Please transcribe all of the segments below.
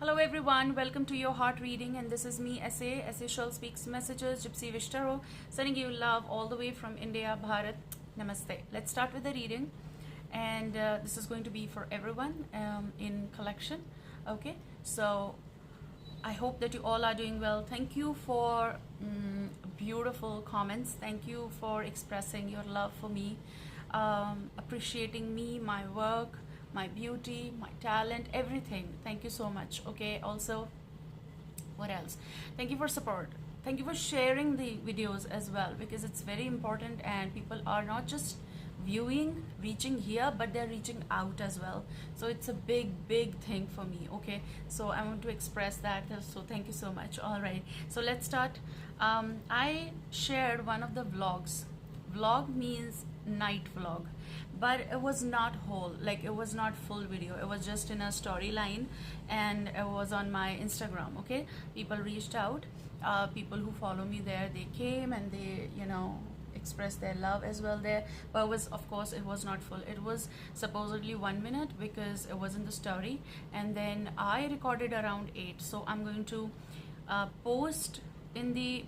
Hello everyone, welcome to your heart reading, and this is me, Sashell Speaks Messages, Gypsy Vishtaro, sending you love all the way from India, Bharat. Namaste. Let's start with the reading, and this is going to be for everyone in collection. Okay, so I hope that you all are doing well. Thank you for beautiful comments. Thank you for expressing your love for me, appreciating me, my work, my beauty, my talent, everything. Thank you so much. Okay, also, what else? Thank you for support. Thank you for sharing the videos as well, because it's very important, and people are not just viewing, reaching here, but they're reaching out as well. So it's a big thing for me. Okay, so I want to express that, so thank you so much. All right, so let's start. I shared one of the vlogs. Vlog means night vlog, but it was not whole, like it was not full video. It was just in a storyline, and it was on my Instagram. Okay, people reached out, people who follow me there, they came and they expressed their love as well there. But it was, of course, it was not full. It was supposedly 1 minute because it was in the story, and then I recorded around 8. So I'm going to post in the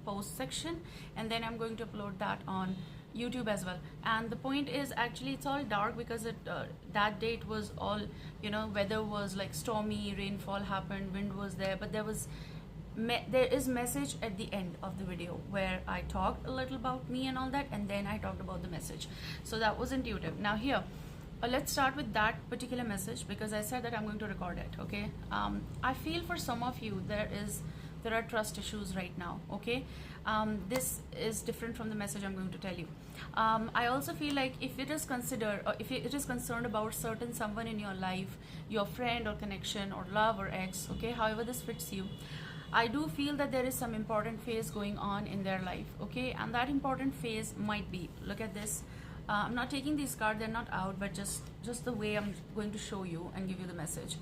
post section, and then I'm going to upload that on YouTube as well. And the point is, actually it's all dark because that date was all, weather was like stormy, rainfall happened, wind was there, but there is message at the end of the video where I talked a little about me and all that, and then I talked about the message. So that was intuitive. Now here, let's start with that particular message, because I said that I'm going to record it. Okay, I feel for some of you there are trust issues right now. Okay, this is different from the message I'm going to tell you. I also feel like if it is concerned about certain someone in your life, your friend or connection or love or ex, okay, however this fits you, I do feel that there is some important phase going on in their life. Okay, and that important phase might be, look at this. I'm not taking these cards, they're not out, but just the way I'm going to show you and give you the message.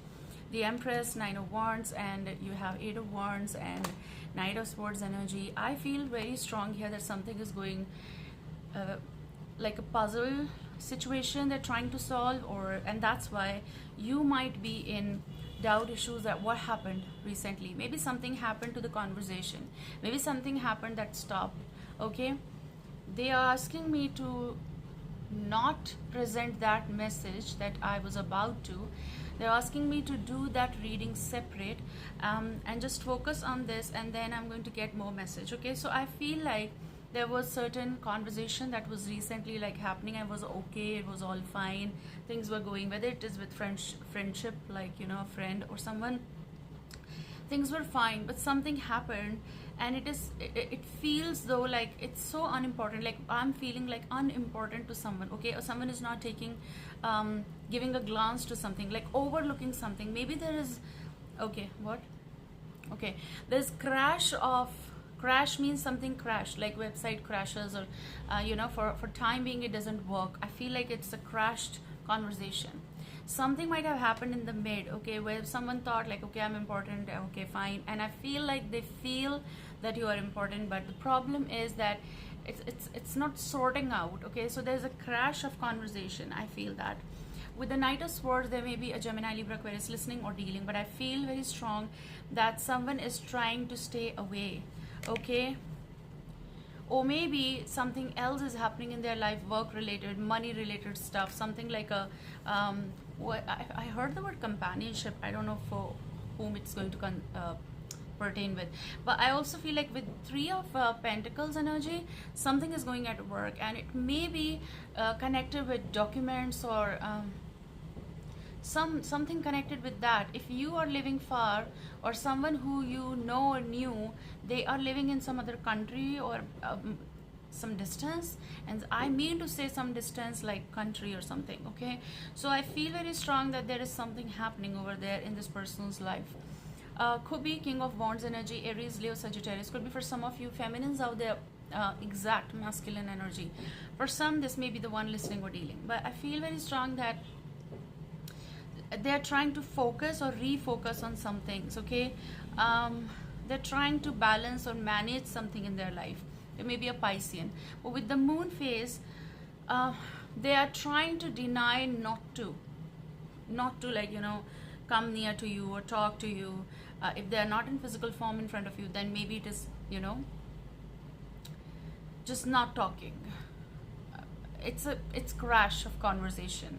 The Empress, 9 of Wands, and you have 8 of Wands and Knight of Swords energy. I feel very strong here that something is going like a puzzle situation they're trying to solve, and that's why you might be in doubt issues that what happened recently. Maybe something happened to the conversation. Maybe something happened that stopped. Okay, they are asking me to not present that message that I was about to. They're asking me to do that reading separate, and just focus on this, and then I'm going to get more message. Okay, so I feel like there was certain conversation that was recently like happening. I was okay, it was all fine, things were going, whether it is with friendship, like a friend or someone, things were fine, but something happened, and it feels though like it's so unimportant. Like I'm feeling like unimportant to someone. Okay, or someone is not taking giving a glance to something, like overlooking something. Maybe there is, okay, what, okay, there's crash means something crashed, like website crashes, or for time being it doesn't work. I feel like it's a crashed conversation. Something might have happened in the mid, okay, where someone thought like, okay, I'm important, okay, fine, and I feel like they feel that you are important, but the problem is that it's not sorting out. Okay, so there's a crash of conversation. I feel that with the Knight of Swords, there may be a Gemini, Libra, Aquarius listening or dealing, but I feel very strong that someone is trying to stay away. Okay, or maybe something else is happening in their life, work related, money related stuff, something like a I heard the word companionship. I don't know for whom it's going to pertain with, but I also feel like with 3 of Pentacles energy, something is going at work, and it may be connected with documents, or something connected with that. If you are living far, or someone who you know or knew, they are living in some other country, or some distance, and I mean to say some distance like country or something. Okay, so I feel very strong that there is something happening over there in this person's life. Could be King of Wands energy, Aries, Leo, Sagittarius. Could be for some of you feminines out there, exact masculine energy. For some, this may be the one listening or dealing, but I feel very strong that they're trying to focus or refocus on some things. Okay, they're trying to balance or manage something in their life. It may be a Piscean, but with the moon phase, they are trying to deny not to like come near to you or talk to you. If they're not in physical form in front of you, then maybe it is, you know, just not talking. It's crash of conversation.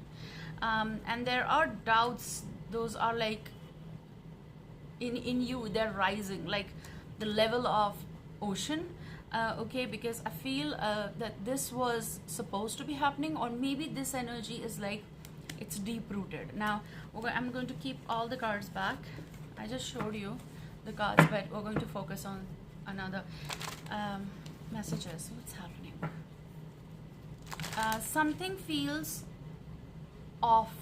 And there are doubts. Those are like in you, they're rising like the level of ocean. Okay, because I feel that this was supposed to be happening, or maybe this energy is like it's deep rooted. Now I'm going to keep all the cards back. I just showed you the cards, but we're going to focus on another messages. What's happening? Something feels off,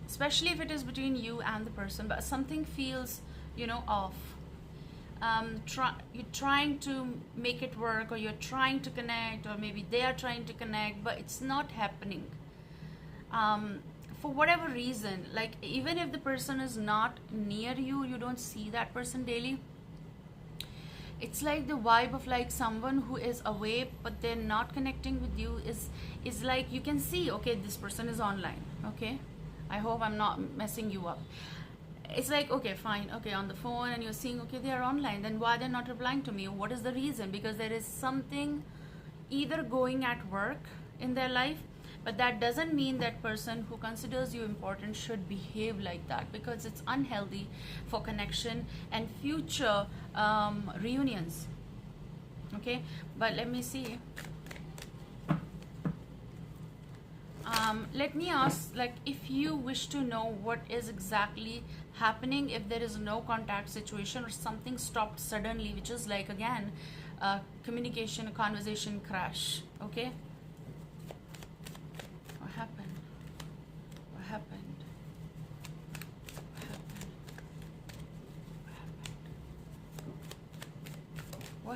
especially if it is between you and the person, but something feels, you know, off. You're trying to make it work, or you're trying to connect, or maybe they are trying to connect, but it's not happening. For whatever reason, like even if the person is not near you, you don't see that person daily, it's like the vibe of like someone who is away but they're not connecting with you is like you can see, okay, this person is online. Okay, I hope I'm not messing you up. It's like, okay, fine, okay, on the phone, and you're seeing, okay, they are online, then why they're not replying to me? What is the reason? Because there is something either going at work in their life, but that doesn't mean that person who considers you important should behave like that, because it's unhealthy for connection and future reunions. Okay, but let me see. Let me ask, like, if you wish to know what is exactly happening, if there is no contact situation or something stopped suddenly, which is like, again, communication, conversation crash. Okay, what happened? What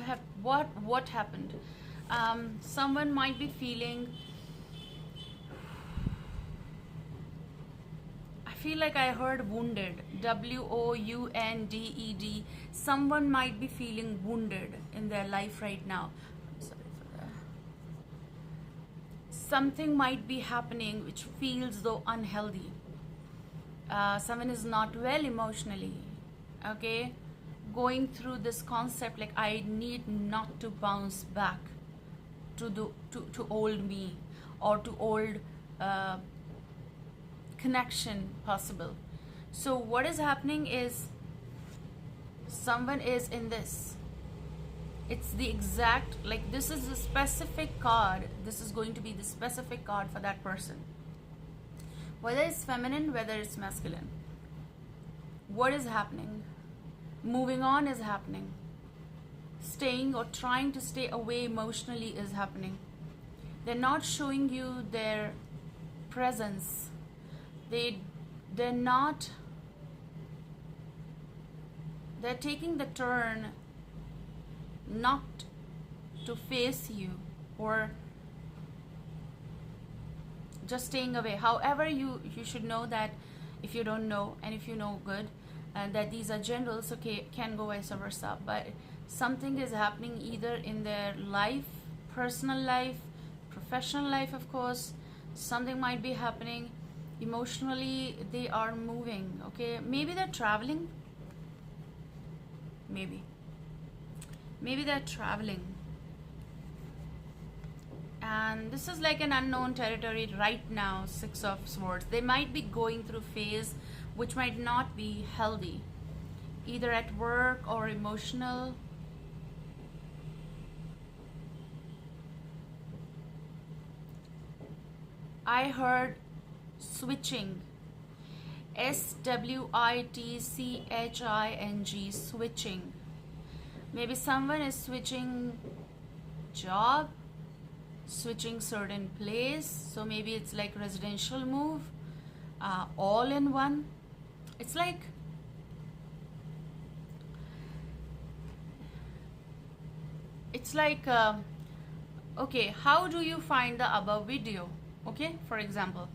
happened? What happened? Someone might be feeling, I feel like I heard wounded, wounded. Someone might be feeling wounded in their life right now. I'm sorry for that. Something might be happening which feels though unhealthy. Someone is not well emotionally. Okay, going through this concept like I need not to bounce back to old me, or to old connection possible. So what is happening is someone is in this. It's the exact, like, this is a specific card. This is going to be the specific card for that person, whether it's feminine, whether it's masculine. What is happening? Moving on is happening. Staying or trying to stay away emotionally is happening. They're not showing you their presence. They're not, they're taking the turn not to face you, or just staying away. However, you should know that if you don't know, and if you know, good, and that these are generals, okay, can go vice versa, but something is happening either in their life, personal life, professional life, of course. Something might be happening emotionally. They are moving. Okay, maybe they're traveling, maybe they're traveling, and this is like an unknown territory right now. 6 of Swords. They might be going through phase which might not be healthy, either at work or emotional. I heard switching, switching, switching. Maybe someone is switching job, switching certain place. So maybe it's like residential move, all in one. It's like, okay, how do you find the above video? Okay, for example,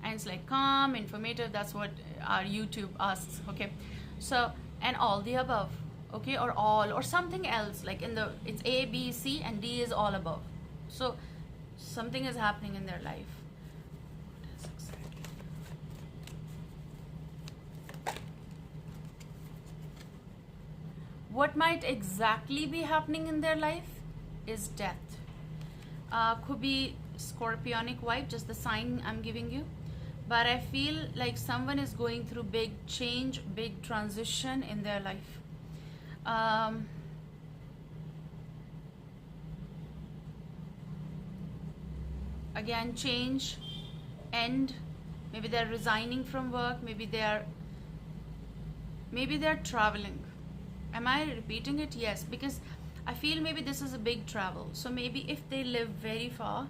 and it's like calm, informative. That's what our YouTube asks. Okay, so, and all the above. Okay, or all, or something else, like in the, it's A, B, C, and D is all above. So something is happening in their life. What is exactly? what might exactly be happening in their life is death. Could be scorpionic vibe, just the sign I'm giving you. But I feel like someone is going through big change, big transition in their life. Again, change, end. Maybe they're resigning from work. Maybe they're traveling. Am I repeating it? Yes, because I feel maybe this is a big travel. So maybe if they live very far,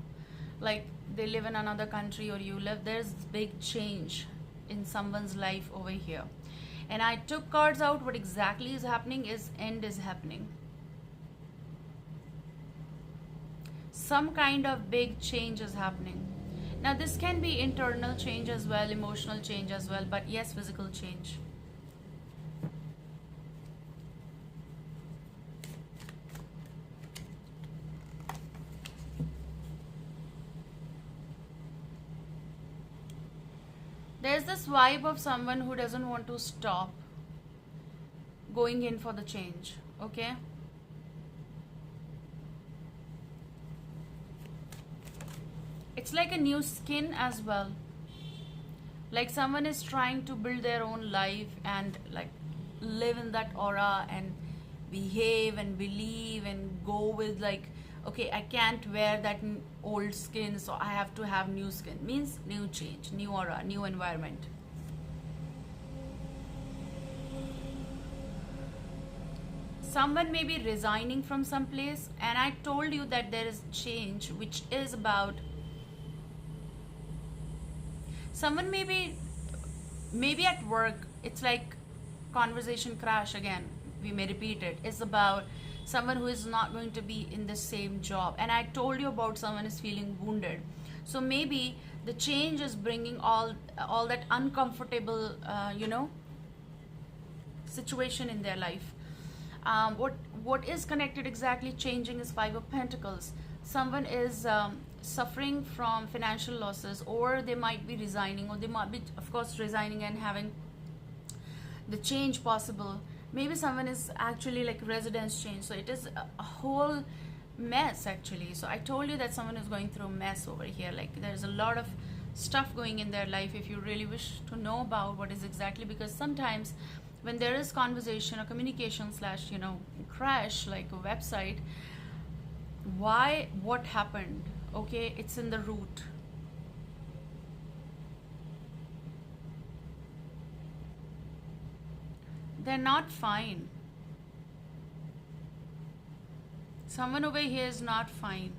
like they live in another country or you live, there's big change in someone's life over here. And I took cards out. What exactly is happening is end is happening. Some kind of big change is happening. Now this can be internal change as well, emotional change as well, but yes, physical change. There's this vibe of someone who doesn't want to stop going in for the change, okay? It's like a new skin as well. Like someone is trying to build their own life and like live in that aura and behave and believe and go with like, okay, I can't wear that old skin, so I have to have new skin. Means new change, new aura, new environment. Someone may be resigning from some place, and I told you that there is change which is about someone maybe at work. It's like conversation crash again, we may repeat it. It's about someone who is not going to be in the same job, and I told you about someone is feeling wounded. So maybe the change is bringing all that uncomfortable situation in their life. What is connected exactly changing is Five of Pentacles. Someone is suffering from financial losses, or they might be resigning, or they might be, of course, resigning and having the change possible. Maybe someone is actually like residence change, so it is a whole mess actually. So I told you that someone is going through a mess over here. Like there's a lot of stuff going in their life. If you really wish to know about what is exactly, because sometimes when there is conversation or communication slash crash, like a website, what happened, okay, it's in the root. They're not fine. Someone over here is not fine.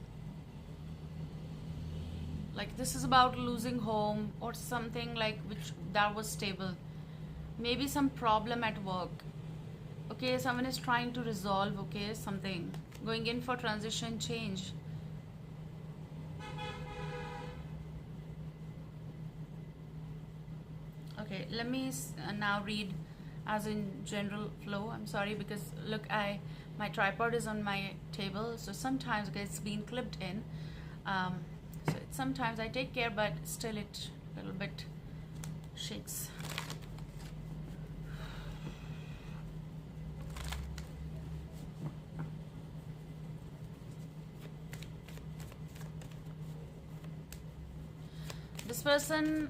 Like this is about losing home or something like which that was stable. Maybe some problem at work. Okay, someone is trying to resolve, okay, something. Going in for transition change. Okay, let me now read as in general flow. I'm sorry because look, my tripod is on my table, so sometimes it's been clipped in. So sometimes I take care, but still it a little bit shakes. This person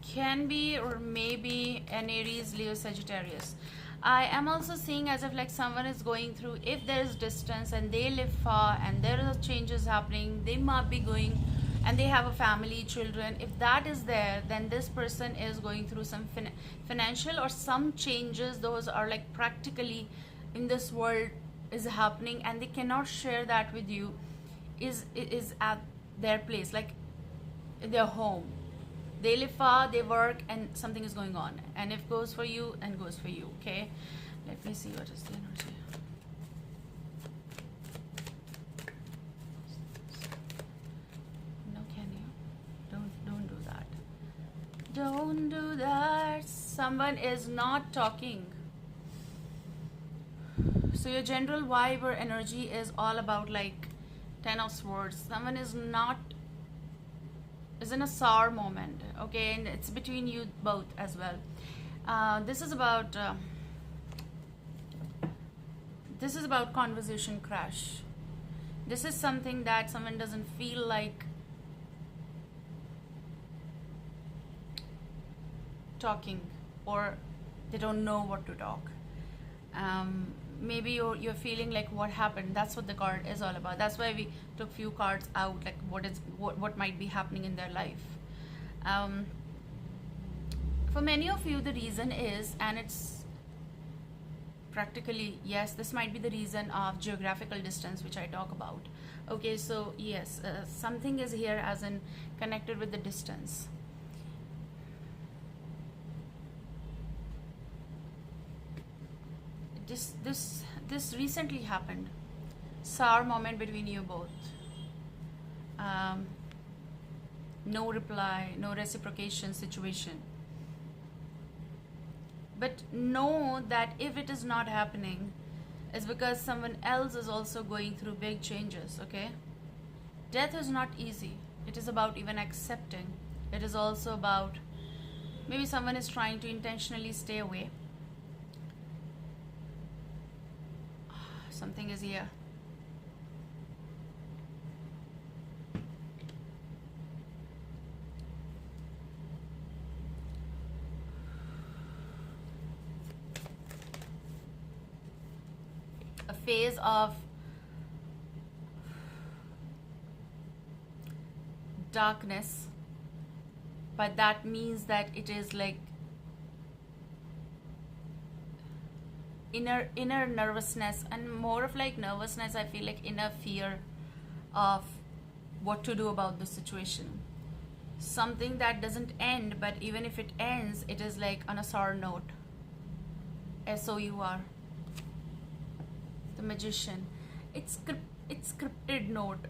can be or maybe an Aries, Leo, Sagittarius. I am also seeing as if like someone is going through, if there is distance and they live far and there are changes happening, they might be going and they have a family, children. If that is there, then this person is going through some financial or some changes. Those are like practically in this world is happening, and they cannot share that with you. Is at their place, like their home. They live far, they work, and something is going on. And if goes for you, and goes for you, okay? Let me see what is the energy. No, can you? Don't do that. Don't do that. Someone is not talking. So your general vibe or energy is all about like Ten of Swords. Someone is in a sour moment, okay, and it's between you both as well. This is about this is about conversation crash. This is something that someone doesn't feel like talking, or they don't know what to talk. Maybe you're feeling like what happened. That's what the card is all about. That's why we took few cards out, like what might be happening in their life. For many of you, the reason is, and it's practically, yes, this might be the reason of geographical distance, which I talk about. Okay, so yes, something is here as in connected with the distance. This recently happened. Sour moment between you both. No reply, no reciprocation situation. But know that if it is not happening, it's because someone else is also going through big changes, okay? Death is not easy. It is about even accepting. It is also about maybe someone is trying to intentionally stay away. Something is here. A phase of darkness, but that means that it is like inner nervousness, and more of like nervousness, I feel like inner fear of what to do about the situation. Something that doesn't end, but even if it ends, it is like on a sour note. SOUR. The Magician. It's scripted note,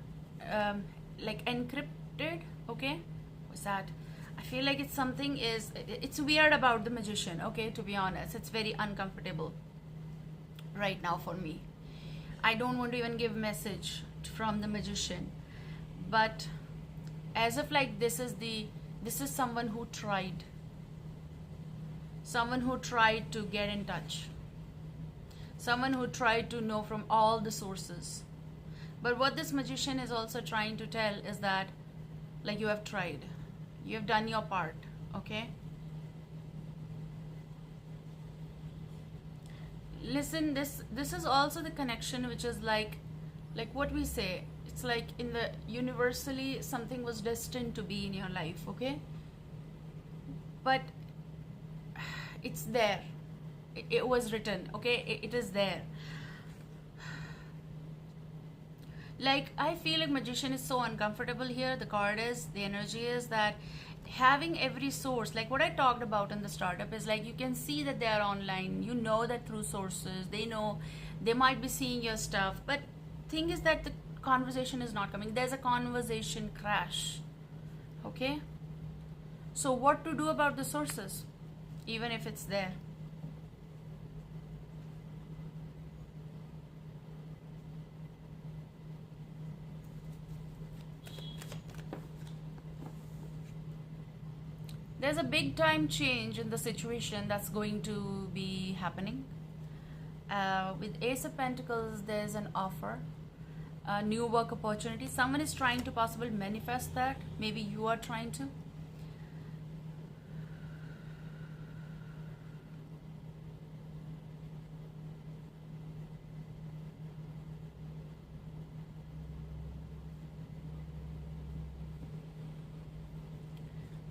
like encrypted. Okay, what's that? I feel like it's something is, it's weird about the Magician. Okay, to be honest, it's very uncomfortable right now for me. I don't want to even give message from the Magician, but as if like this is someone who tried to get in touch, someone who tried to know from all the sources. But what this Magician is also trying to tell is that like you have tried, you have done your part, okay? Listen, this is also the connection which is like what we say, it's like in the universally something was destined to be in your life, okay? But it's there, it was written, okay? It is there. Like I feel like Magician is so uncomfortable here. The card is, the energy is that having every source, like what I talked about in the startup, is like you can see that they are online, you know that through sources, they know, they might be seeing your stuff, but thing is that the conversation is not coming. There's a conversation crash, okay? So what to do about the sources, even if it's there? There's a big time change in the situation that's going to be happening. With Ace of Pentacles, there's an offer, a new work opportunity. Someone is trying to possibly manifest that. Maybe you are trying to.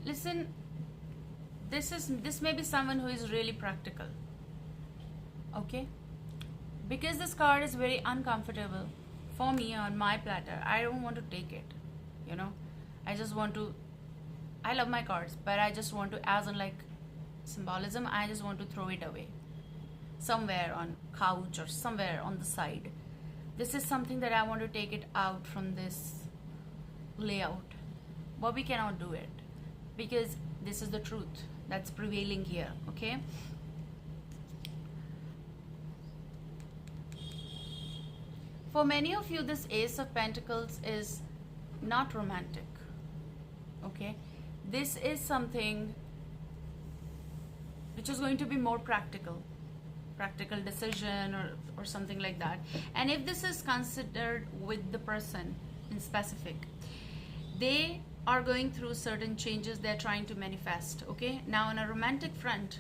Listen, this may be someone who is really practical, okay? Because this card is very uncomfortable for me on my platter, I don't want to take it, you know? I just want to, I love my cards, but I just want to, as in like symbolism, I just want to throw it away somewhere on couch or somewhere on the side. This is something that I want to take it out from this layout, but we cannot do it because this is the truth that's prevailing here, okay? For many of you, this Ace of Pentacles is not romantic, okay? This is something which is going to be more practical, practical decision or something like that. And if this is considered with the person in specific, they are going through certain changes they're trying to manifest. Okay, now on a romantic front,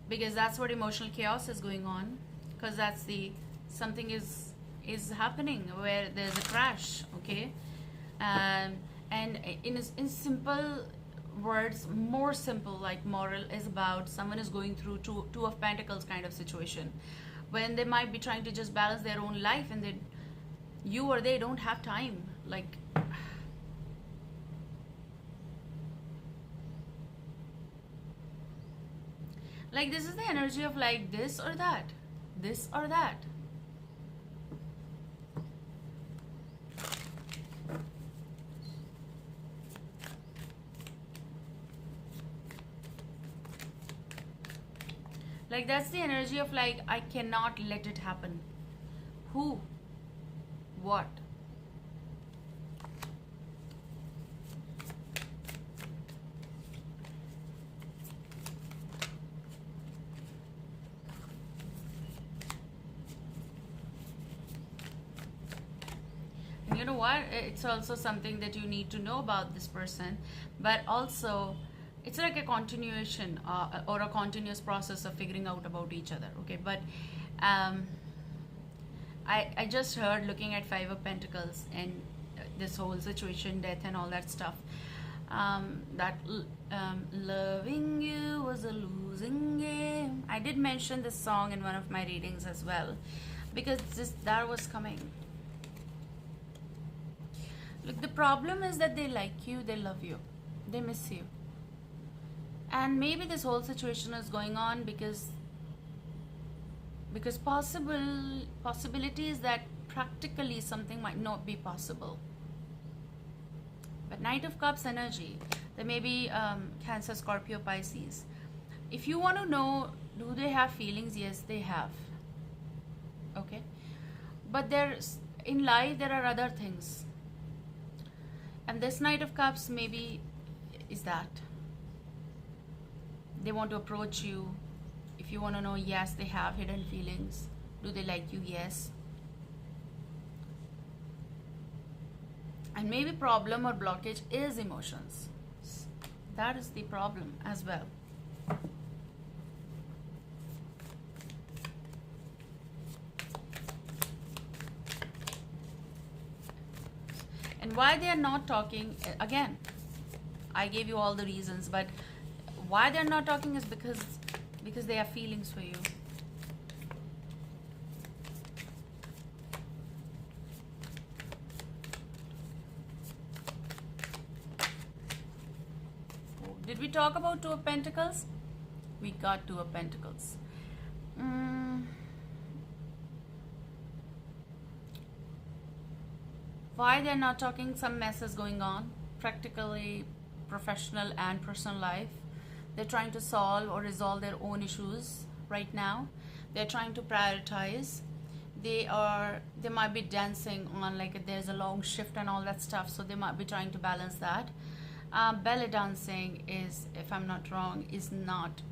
because that's what emotional chaos is going on, because that's the something is happening where there's a crash. Okay, and in simple words, more simple, like moral is about someone is going through two of pentacles kind of situation, when they might be trying to just balance their own life, and they don't have time. Like, this is the energy of like this or that, this or that. Like, that's the energy of like, I cannot let it happen. Who? What? And you know what? It's also something that you need to know about this person, but also it's like a continuation or a continuous process of figuring out about each other. Okay, but I just heard, looking at Five of Pentacles and this whole situation, death and all that stuff, that loving you was a losing game. I did mention this song in one of my readings as well, because that was coming. Look, the problem is that they like you, they love you, they miss you. And maybe this whole situation is going on because possibilities that practically something might not be possible. But Knight of Cups energy, there may be Cancer, Scorpio, Pisces. If you want to know, do they have feelings? Yes, they have. Okay, but in life there are other things, and this Knight of Cups maybe is that they want to approach you. If you want to know, yes, they have hidden feelings. Do they like you? Yes. And maybe problem or blockage is emotions. That is the problem as well. And why they are not talking, again, I gave you all the reasons, but why they're not talking is because they have feelings for you. Did we talk about Two of Pentacles? We got Two of Pentacles. Why they're not talking? Some mess is going on, practically professional and personal life. They're trying to solve or resolve their own issues right now. They're trying to prioritize. They might be dancing on, like, there's a long shift and all that stuff, so they might be trying to balance that. Belly dancing is, if I'm not wrong, is not,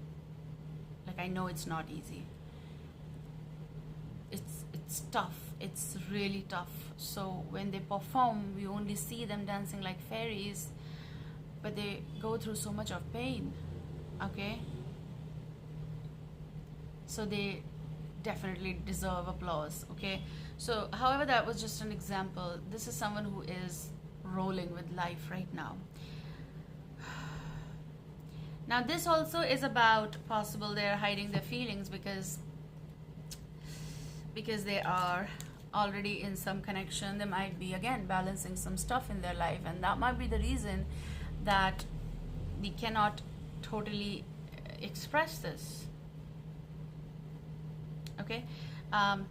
like, I know it's not easy. It's tough. It's really tough. So when they perform, we only see them dancing like fairies, but they go through so much of pain. Okay, so they definitely deserve applause. Okay, so however, that was just an example. This is someone who is rolling with life right now. Now this also is about possible they're hiding their feelings because they are already in some connection. They might be, again, balancing some stuff in their life, and that might be the reason that they cannot totally express this. Okay,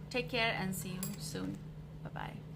take care and see you soon. Bye bye.